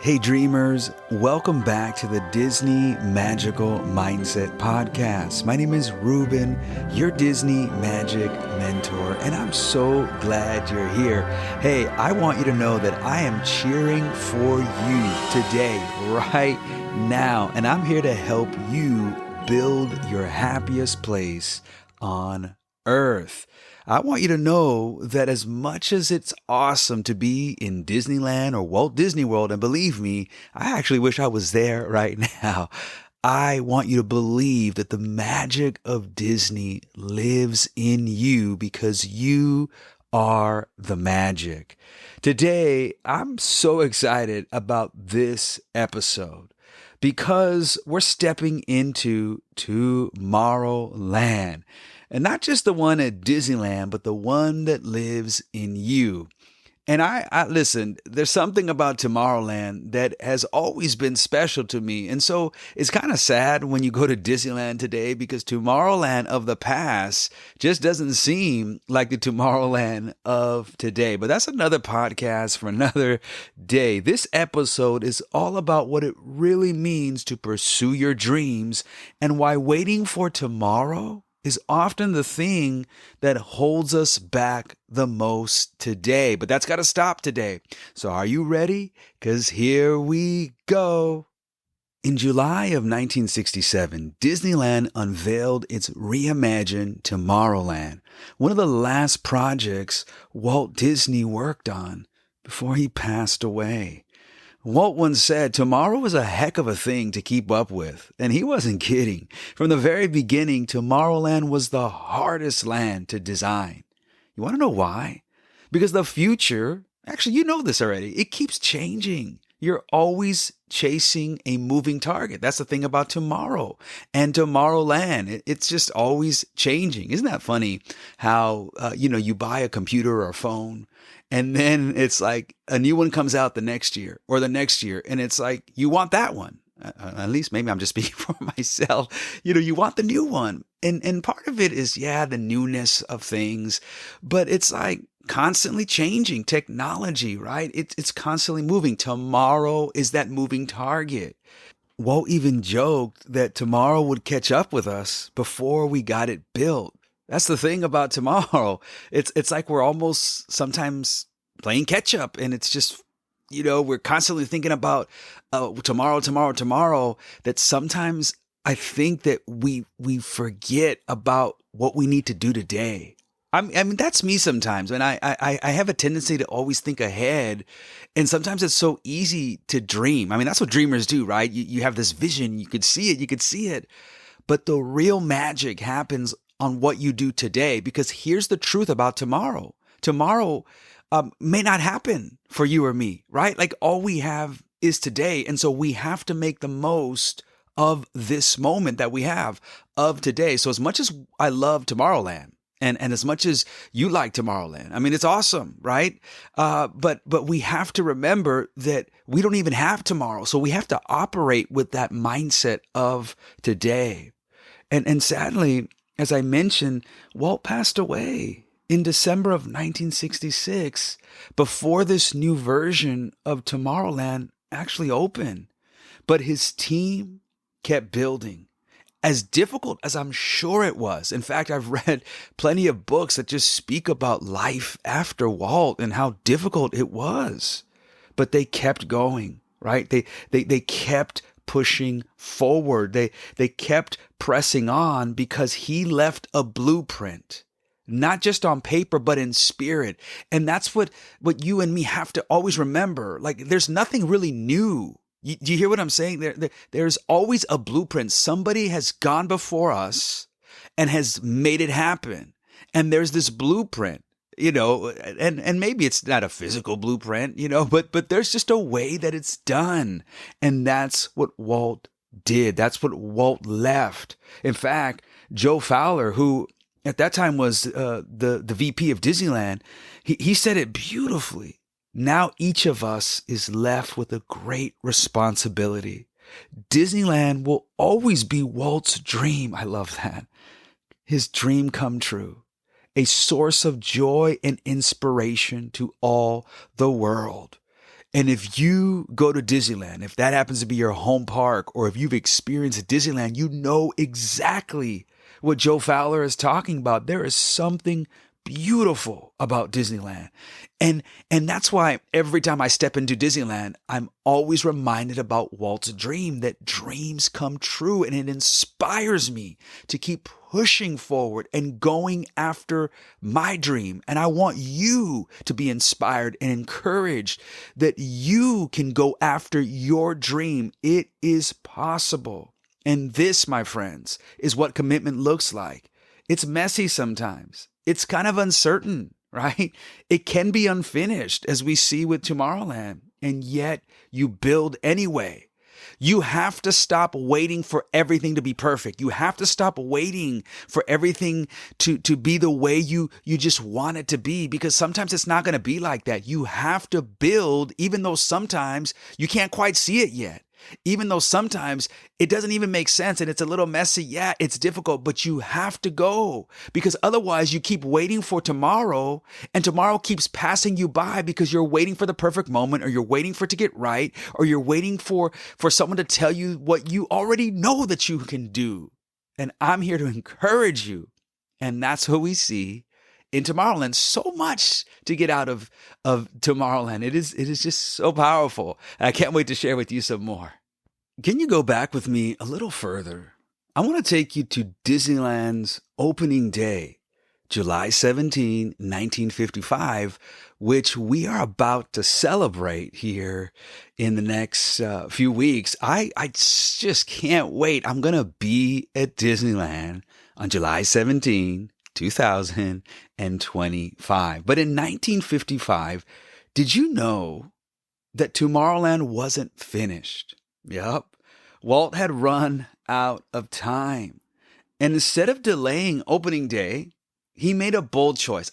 Hey dreamers, welcome back to the Disney Magical Mindset Podcast. My name is Ruben, your Disney Magic mentor, and I'm so glad you're here. Hey, I want you to know that I am cheering for you today, right now, and I'm here to help you build your happiest place on earth. I want you to know that as much as it's awesome to be in Disneyland or Walt Disney World, and believe me, I actually wish I was there right now. I want you to believe that the magic of Disney lives in you because you are the magic. Today, I'm so excited about this episode because we're stepping into Tomorrowland. And not just the one at Disneyland, but the one that lives in you. And I listen, there's something about Tomorrowland that has always been special to me. And so it's kind of sad when you go to Disneyland today because Tomorrowland of the past just doesn't seem like the Tomorrowland of today. But that's another podcast for another day. This episode is all about what it really means to pursue your dreams and why waiting for tomorrow is often the thing that holds us back the most today. But that's got to stop today. So are you ready? Because here we go. In July of 1967, Disneyland unveiled its reimagine Tomorrowland, one of the last projects Walt Disney worked on before he passed away. Walt once said, tomorrow is a heck of a thing to keep up with. And he wasn't kidding. From the very beginning, Tomorrowland was the hardest land to design. You want to know why? Because the future, actually, you know this already, it keeps changing. You're always chasing a moving target. That's the thing about tomorrow and Tomorrowland. It's just always changing. Isn't that funny how, you buy a computer or a phone and then it's like a new one comes out the next year or the next year. And it's like, you want that one. At least maybe I'm just speaking for myself. You want the new one. And part of it is, the newness of things, but it's like constantly changing technology, right? It's constantly moving. Tomorrow is that moving target. Walt even joked that tomorrow would catch up with us before we got it built. That's the thing about tomorrow. It's like we're almost sometimes playing catch up, and it's just, we're constantly thinking about tomorrow, that sometimes I think that we forget about what we need to do today. I mean, that's me sometimes. And I have a tendency to always think ahead. And sometimes it's so easy to dream. I mean, that's what dreamers do, right? You have this vision. You could see it. But the real magic happens on what you do today, because here's the truth about tomorrow. Tomorrow may not happen for you or me, right? Like all we have is today. And so we have to make the most of this moment that we have of today. So as much as I love Tomorrowland, and as much as you like Tomorrowland, I mean, it's awesome, right? But we have to remember that we don't even have tomorrow. So we have to operate with that mindset of today. And sadly, as I mentioned, Walt passed away in December of 1966 before this new version of Tomorrowland actually opened. But his team kept building. As difficult as I'm sure it was. In fact, I've read plenty of books that just speak about life after Walt and how difficult it was. But they kept going, right? They kept pushing forward. They kept pressing on because he left a blueprint, not just on paper, but in spirit. And that's what you and me have to always remember. Like, there's nothing really new. Do you hear what I'm saying? There's always a blueprint. Somebody has gone before us and has made it happen. And there's this blueprint, and maybe it's not a physical blueprint, but there's just a way that it's done. And that's what Walt did. That's what Walt left. In fact, Joe Fowler, who at that time was the VP of Disneyland, he said it beautifully. Now each of us is left with a great responsibility. Disneyland will always be Walt's dream. I love that. His dream come true. a source of joy and inspiration to all the world. And if you go to Disneyland, if that happens to be your home park, or if you've experienced Disneyland, you know exactly what Joe Fowler is talking about. There is something beautiful about Disneyland. And that's why every time I step into Disneyland, I'm always reminded about Walt's dream, that dreams come true, and it inspires me to keep pushing forward and going after my dream. And I want you to be inspired and encouraged that you can go after your dream. It is possible. And this, my friends, is what commitment looks like. It's messy sometimes. It's kind of uncertain, right? It can be unfinished, as we see with Tomorrowland, and yet you build anyway. You have to stop waiting for everything to be perfect. You have to stop waiting for everything to be the way you just want it to be, because sometimes it's not going to be like that. You have to build, even though sometimes you can't quite see it yet. Even though sometimes it doesn't even make sense and it's a little messy. Yeah, it's difficult, but you have to go, because otherwise you keep waiting for tomorrow, and tomorrow keeps passing you by because you're waiting for the perfect moment, or you're waiting for it to get right, or you're waiting for someone to tell you what you already know that you can do. And I'm here to encourage you. And that's what we see in Tomorrowland. So much to get out of Tomorrowland. It is just so powerful. I can't wait to share with you some more. Can you go back with me a little further? I want to take you to Disneyland's opening day, July 17, 1955, which we are about to celebrate here in the next few weeks. I just can't wait. I'm going to be at Disneyland on July 17, 2025. But in 1955, did you know that Tomorrowland wasn't finished? Yep. Walt had run out of time. And instead of delaying opening day, he made a bold choice.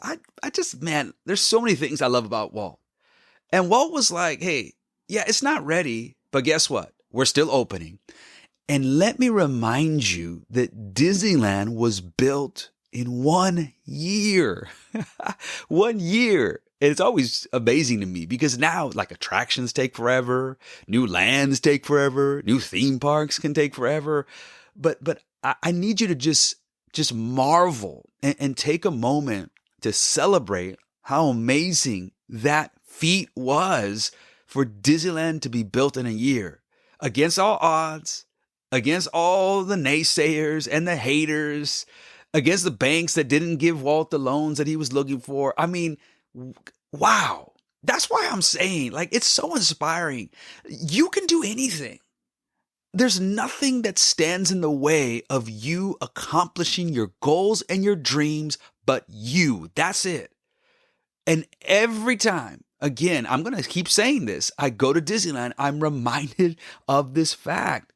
Man, there's so many things I love about Walt. And Walt was like, hey, yeah, it's not ready, but guess what? We're still opening. And let me remind you that Disneyland was built in 1 year. 1 year. And it's always amazing to me, because now, like, attractions take forever, new lands take forever, new theme parks can take forever. But I need you to just marvel and take a moment to celebrate how amazing that feat was for Disneyland to be built in a year, against all odds, against all the naysayers and the haters, against the banks that didn't give Walt the loans that he was looking for. I mean, wow. That's why I'm saying, like, it's so inspiring. You can do anything. There's nothing that stands in the way of you accomplishing your goals and your dreams but you. That's it. And every time, again, I'm going to keep saying this, I go to Disneyland, I'm reminded of this fact,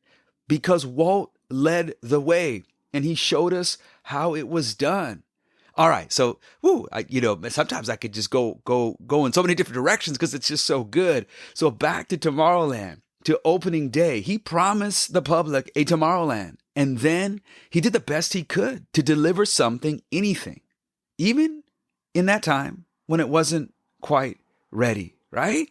because Walt led the way and he showed us how it was done. All right, so sometimes I could just go in so many different directions because it's just so good. So back to Tomorrowland, to opening day, he promised the public a Tomorrowland, and then he did the best he could to deliver something, anything, even in that time when it wasn't quite ready, right?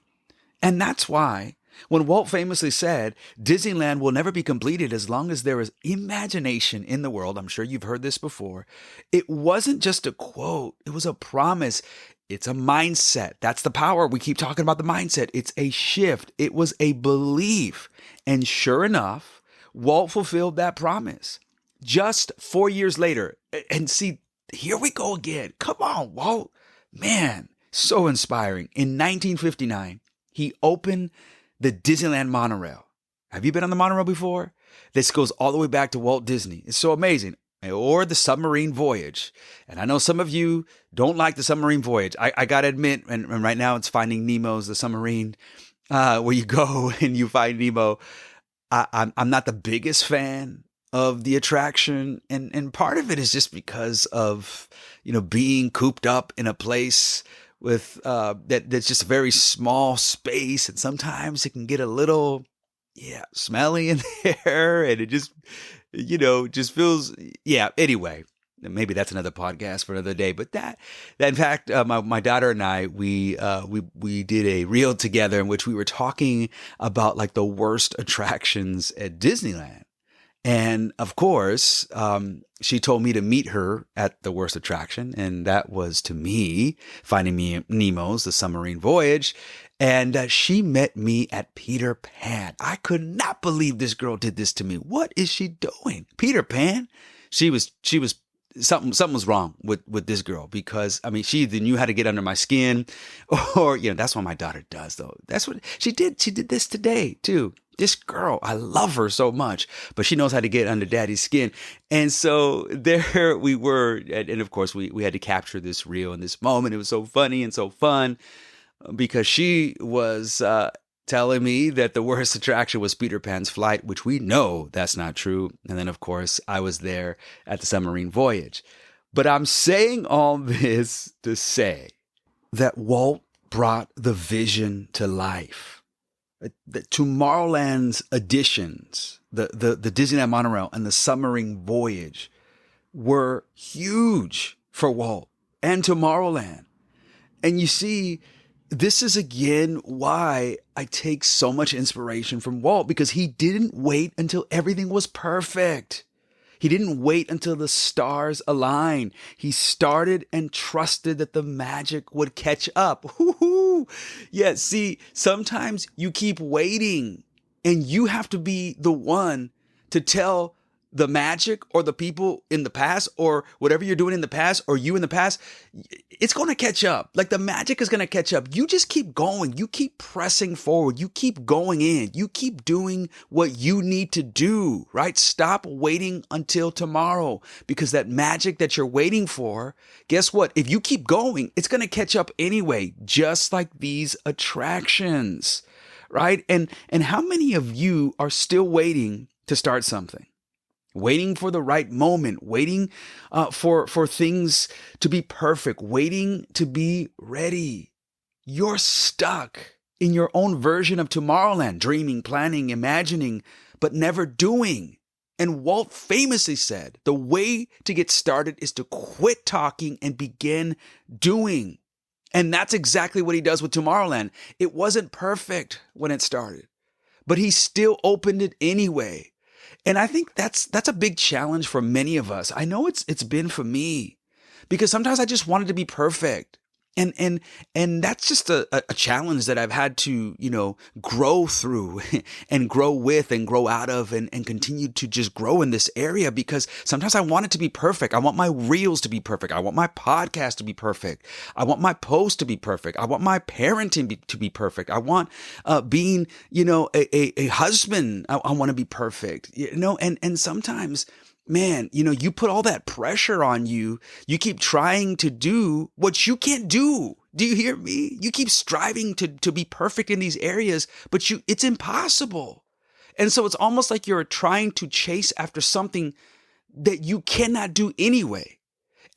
And that's why when Walt famously said, Disneyland will never be completed as long as there is imagination in the world, I'm sure you've heard this before, it wasn't just a quote, it was a promise. It's a mindset. That's the power. We keep talking about the mindset. It's a shift. It was a belief. And sure enough, Walt fulfilled that promise. Just 4 years later, and see, here we go again. Come on, Walt. Man, so inspiring. In 1959, he opened the Disneyland monorail. Have you been on the monorail before? This goes all the way back to Walt Disney. It's so amazing. Or the submarine voyage. And I know some of you don't like the submarine voyage. I got to admit, and right now it's Finding Nemo's the submarine where you go and you find Nemo. I'm not the biggest fan of the attraction. And part of it is just because of, being cooped up in a place with that's just a very small space, and sometimes it can get a little smelly in there, and it just just feels anyway. maybe that's another podcast for another day. But that in fact, my daughter and I, we did a reel together in which we were talking about like the worst attractions at Disneyland. And of course, she told me to meet her at the worst attraction. And that was, to me, Finding Me Nemo's The Submarine Voyage. And she met me at Peter Pan. I could not believe this girl did this to me. What is she doing? Peter Pan? She was something was wrong with this girl, because I mean, she either knew how to get under my skin, or that's what my daughter does though. That's what she did. She did this today too. This girl, I love her so much, but she knows how to get under daddy's skin. And so there we were. And of course we had to capture this reel in this moment. It was so funny and so fun, because she was telling me that the worst attraction was Peter Pan's flight, which we know that's not true. And then, of course, I was there at the Submarine Voyage. But I'm saying all this to say that Walt brought the vision to life. The Tomorrowland's additions, the Disneyland monorail and the Submarine Voyage, were huge for Walt and Tomorrowland. And you see, this is again why I take so much inspiration from Walt, because he didn't wait until everything was perfect. He didn't wait until the stars aligned. He started and trusted that the magic would catch up. Woo-hoo. Yeah, see, sometimes you keep waiting and you have to be the one to tell the magic or the people in the past or whatever you're doing in the past or you in the past, it's going to catch up. Like the magic is going to catch up. You just keep going. You keep pressing forward. You keep going in. You keep doing what you need to do, right? Stop waiting until tomorrow, because that magic that you're waiting for, guess what? If you keep going, it's going to catch up anyway, just like these attractions, right? And how many of you are still waiting to start something? Waiting for the right moment, waiting for things to be perfect, waiting to be ready. You're stuck in your own version of Tomorrowland, dreaming, planning, imagining, but never doing. And Walt famously said, the way to get started is to quit talking and begin doing. And that's exactly what he does with Tomorrowland. It wasn't perfect when it started, but he still opened it anyway. And I think that's a big challenge for many of us. I know it's been for me, because sometimes I just wanted to be perfect. And that's just a challenge that I've had to, grow through and grow with and grow out of and continue to just grow in this area, because sometimes I want it to be perfect. I want my reels to be perfect. I want my podcast to be perfect. I want my post to be perfect. I want my parenting to be perfect. I want being, a husband. I want to be perfect, and sometimes, man, you put all that pressure on you. You keep trying to do what you can't do. Do you hear me? You keep striving to be perfect in these areas, but it's impossible. And so it's almost like you're trying to chase after something that you cannot do anyway.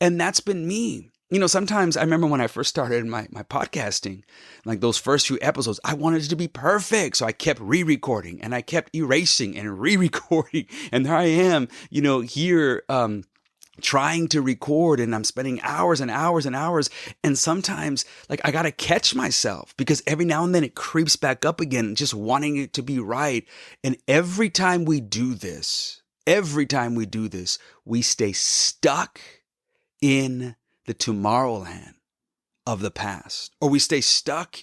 And that's been me. Sometimes I remember when I first started my podcasting, like those first few episodes, I wanted it to be perfect. So I kept re-recording and I kept erasing and re-recording. And there I am, here trying to record, and I'm spending hours and hours and hours. And sometimes like I got to catch myself, because every now and then it creeps back up again, just wanting it to be right. And every time we do this, we stay stuck in the Tomorrowland of the past, or we stay stuck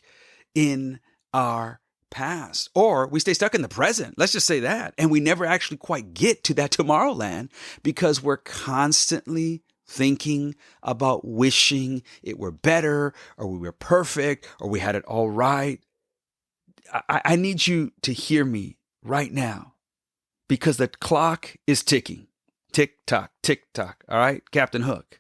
in our past, or we stay stuck in the present. Let's just say that. And we never actually quite get to that Tomorrowland, because we're constantly thinking about wishing it were better, or we were perfect, or we had it all right. I need you to hear me right now, because the clock is ticking. Tick tock, tick tock. All right, Captain Hook.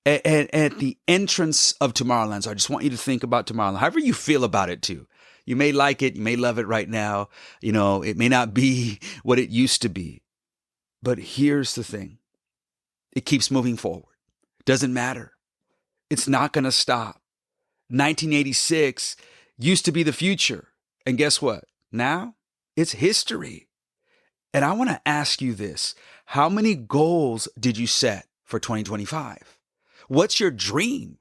And at the entrance of Tomorrowland, so I just want you to think about Tomorrowland, however you feel about it too. You may like it, you may love it right now. It may not be what it used to be. But here's the thing. It keeps moving forward. Doesn't matter. It's not going to stop. 1986 used to be the future. And guess what? Now it's history. And I want to ask you this. How many goals did you set for 2025? What's your dream?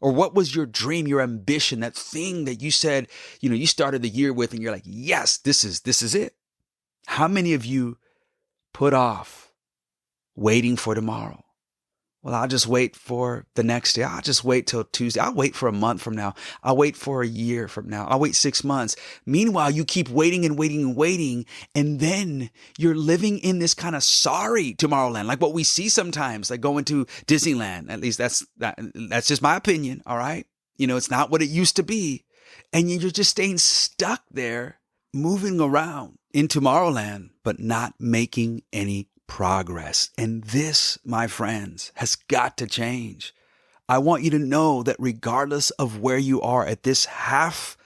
Or what was your dream, your ambition, that thing that you said, you started the year with and you're like, yes, this is it. How many of you put off waiting for tomorrow? Well, I'll just wait for the next day. I'll just wait till Tuesday. I'll wait for a month from now. I'll wait for a year from now. I'll wait 6 months. Meanwhile, you keep waiting and waiting and waiting. And then you're living in this kind of sorry Tomorrowland, like what we see sometimes, like going to Disneyland. At least that's just my opinion. All right. It's not what it used to be. And you're just staying stuck there, moving around in Tomorrowland, but not making any progress. And this, my friends, has got to change. I want you to know that regardless of where you are at this half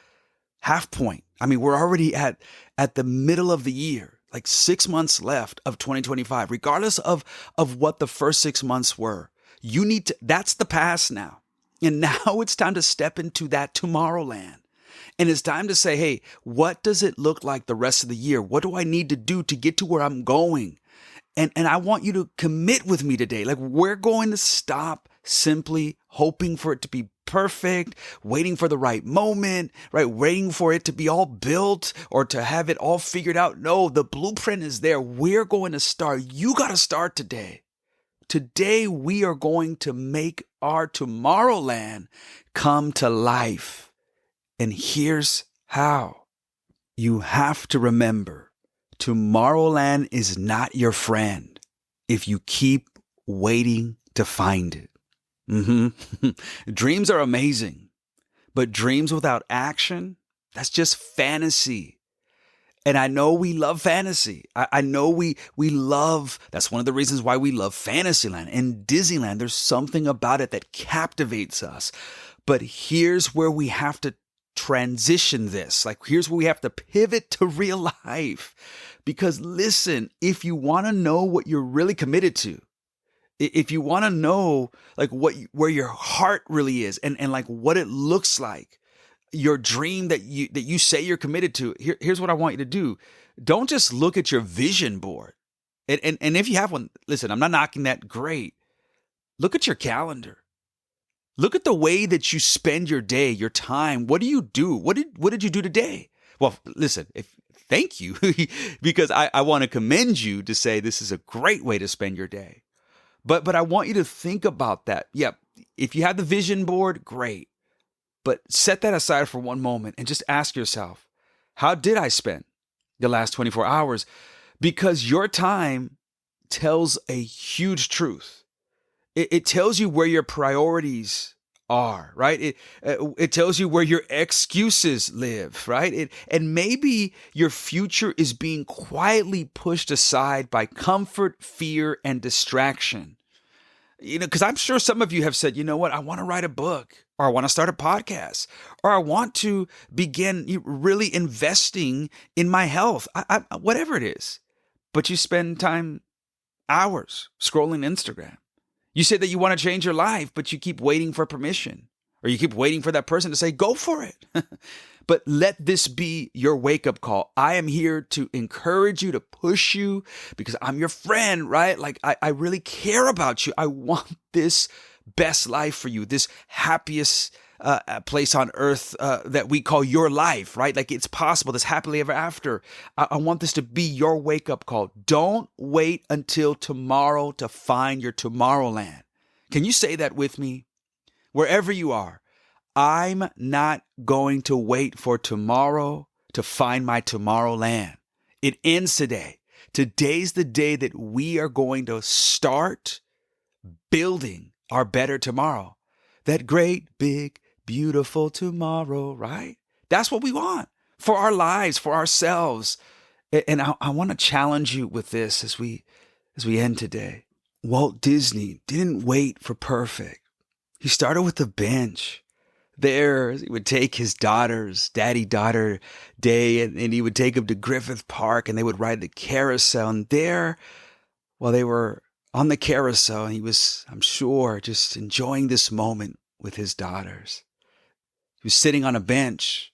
point, I mean, we're already at the middle of the year, like 6 months left of 2025, regardless of what the first 6 months were, that's the past now. And now it's time to step into that Tomorrowland. And it's time to say, hey, what does it look like the rest of the year? What do I need to do to get to where I'm going? And I want you to commit with me today. Like, we're going to stop simply hoping for it to be perfect, waiting for the right moment, right? Waiting for it to be all built or to have it all figured out. No, the blueprint is there. We're going to start. You got to start today. Today, we are going to make our Tomorrowland come to life. And here's how. You have to remember, Tomorrowland is not your friend if you keep waiting to find it. Dreams are amazing, but dreams without action, that's just fantasy. And I know we love fantasy. I know we love, that's one of the reasons why we love Fantasyland and Disneyland. There's something about it that captivates us. But here's where we have to transition this. Like, here's where we have to pivot to real life. Because listen, if you want to know what you're really committed to, if you want to know like where your heart really is and like what it looks like, your dream that you say you're committed to, here's what I want you to do. Don't just look at your vision board. And if you have one, listen, I'm not knocking that, great. Look at your calendar. Look at the way that you spend your day, your time. What do you do? What did you do today? Well, listen, thank you, because I want to commend you to say this is a great way to spend your day. But I want you to think about that. Yeah, if you have the vision board, great. But set that aside for one moment and just ask yourself, how did I spend the last 24 hours? Because your time tells a huge truth. It tells you where your priorities are, right? It tells you where your excuses live, right? And maybe your future is being quietly pushed aside by comfort, fear, and distraction. Because I'm sure some of you have said, you know what, I want to write a book, or I want to start a podcast, or I want to begin really investing in my health, whatever it is. But you spend hours scrolling Instagram. You say that you want to change your life, but you keep waiting for permission, or you keep waiting for that person to say, go for it. But let this be your wake-up call. I am here to encourage you, to push you, because I'm your friend, right? Like, I really care about you. I want this best life for you, this happiest place on earth that we call your life, right? Like, it's possible, this happily ever after. I want this to be your wake-up call. Don't wait until tomorrow to find your Tomorrowland. Can you say that with me? Wherever you are, I'm not going to wait for tomorrow to find my Tomorrowland. It ends today. Today's the day that we are going to start building our better tomorrow. That great, big, beautiful tomorrow, right? That's what we want for our lives, for ourselves. And I want to challenge you with this as we end today. Walt Disney didn't wait for perfect. He started with a bench. There, he would take his daughters, daddy-daughter day, and he would take them to Griffith Park, and they would ride the carousel. And there, while they were on the carousel, he was, I'm sure, just enjoying this moment with his daughters. He was sitting on a bench.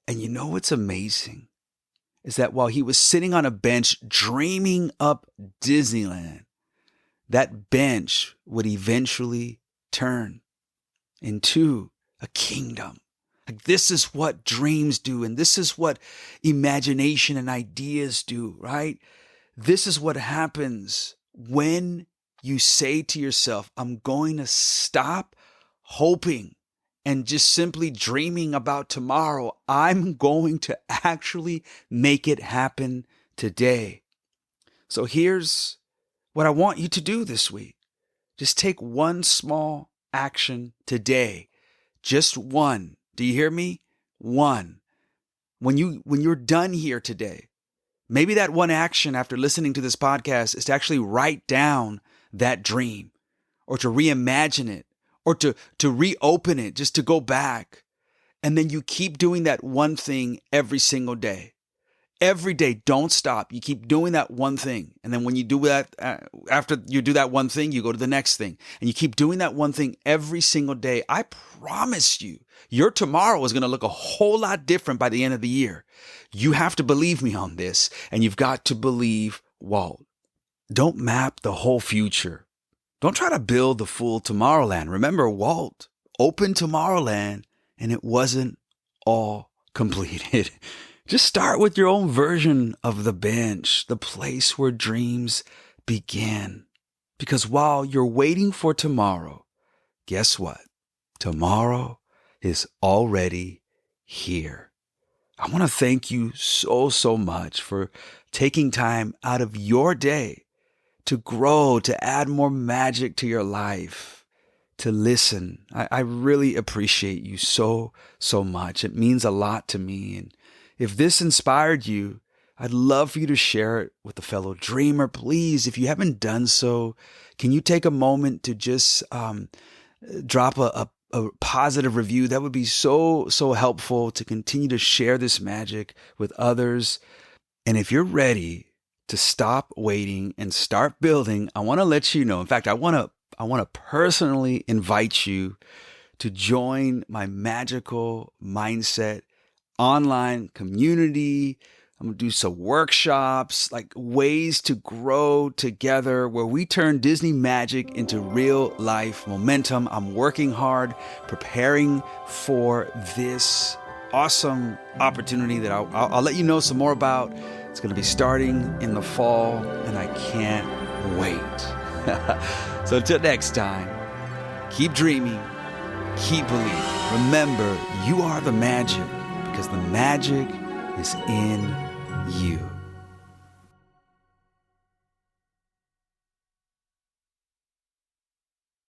And you know what's amazing is that while he was sitting on a bench dreaming up Disneyland, that bench would eventually turn into a kingdom. Like, this is what dreams do, and this is what imagination and ideas do, right? This is what happens when you say to yourself, I'm going to stop hoping and just simply dreaming about tomorrow. I'm going to actually make it happen today. So here's what I want you to do this week. Just take one small action today. Just one. Do you hear me? One. When you're done here today, maybe that one action after listening to this podcast is to actually write down that dream, or to reimagine it, or to reopen it, just to go back. And then you keep doing that one thing every single day. Every day, don't stop. You keep doing that one thing. And then when you do that, after you do that one thing, you go to the next thing. And you keep doing that one thing every single day. I promise you, your tomorrow is going to look a whole lot different by the end of the year. You have to believe me on this, and you've got to believe Walt. Don't map the whole future. Don't try to build the full Tomorrowland. Remember, Walt opened Tomorrowland, and it wasn't all completed. Just start with your own version of the bench, the place where dreams begin. Because while you're waiting for tomorrow, guess what? Tomorrow is already here. I want to thank you so much for taking time out of your day to grow, to add more magic to your life, to listen. I really appreciate you so much. It means a lot to me. And if this inspired you, I'd love for you to share it with a fellow dreamer. Please, if you haven't done so, can you take a moment to just drop a positive review? That would be so helpful to continue to share this magic with others. And if you're ready to stop waiting and start building, I want to let you know. In fact, I want to personally invite you to join my magical mindset online community. I'm going to do some workshops, like ways to grow together, where we turn Disney magic into real life momentum. I'm working hard, preparing for this awesome opportunity that I'll let you know some more about. It's going to be starting in the fall, and I can't wait. So until next time, keep dreaming, keep believing. Remember, you are the magic, because the magic is in you.